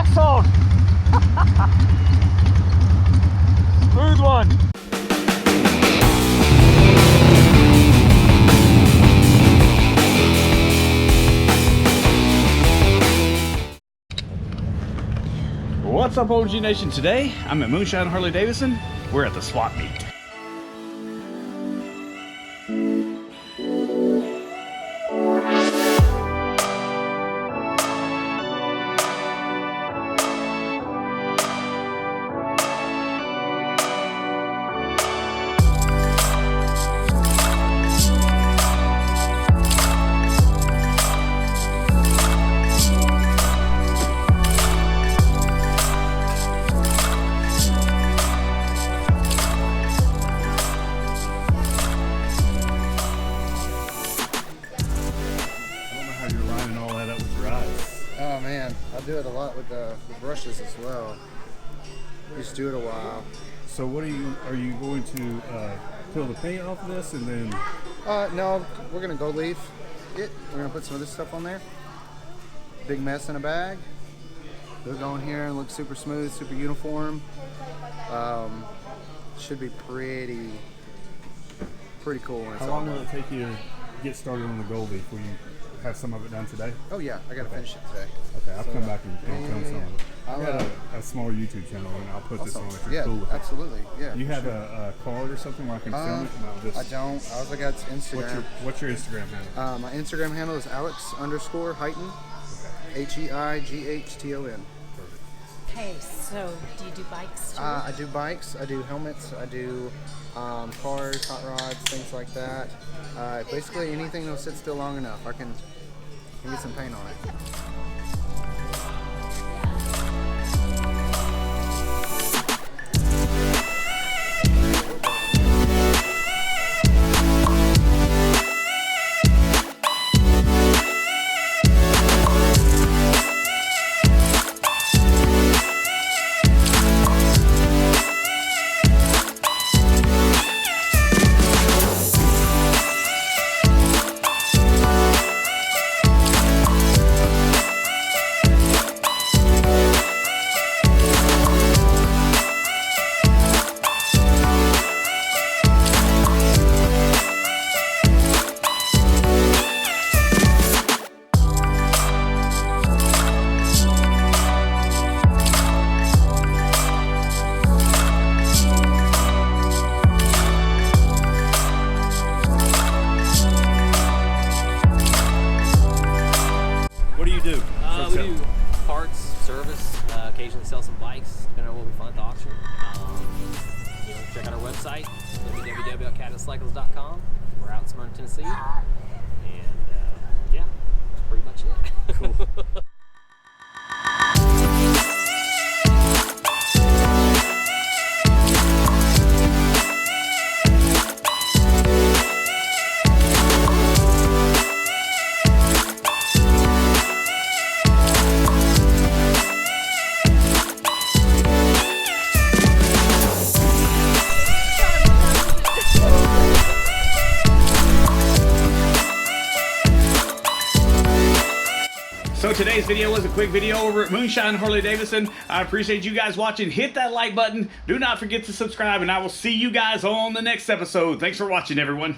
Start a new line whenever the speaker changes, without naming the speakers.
brakes on. Smooth one. What's up, OMG Nation? Today I'm at Moonshine Harley Davidson. We're at the swap meet.
Oh man, I do it a lot with the brushes as well. Used to do it a while.
So what are you going to peel the paint off of this and then?
No, we're gonna go leaf it. We're gonna put some of this stuff on there. Big mess in a bag. They'll go in here and look super smooth, super uniform. Should be pretty cool. When it's
How long will it take you to get started on the gold leaf? Will you have some of it done today?
Oh yeah, I gotta finish it today.
Okay, I'll come back and film some of it. I got a small YouTube channel and I'll put
awesome.
this on if you're cool with it.
Absolutely. Yeah.
You have a card or something where I can film it? No,
I don't. I also got Instagram.
What's your Instagram handle?
My Instagram handle is Alex_Heighton. HEIGHTON.
Okay, so do you do bikes too?
I do bikes, I do helmets, I do cars, hot rods, things like that. Basically anything that'll sit still long enough, I can get some paint on it.
What do you do?
We do parts, service, occasionally sell some bikes, depending on what we find at the auction. Check out our website, www.catalystcycles.com. We're out in Smyrna, Tennessee. And yeah, that's pretty much it.
Cool. So today's video was a quick video over at Moonshine Harley Davidson. I appreciate you guys watching. Hit that like button. Do not forget to subscribe, and I will see you guys on the next episode. Thanks for watching, everyone.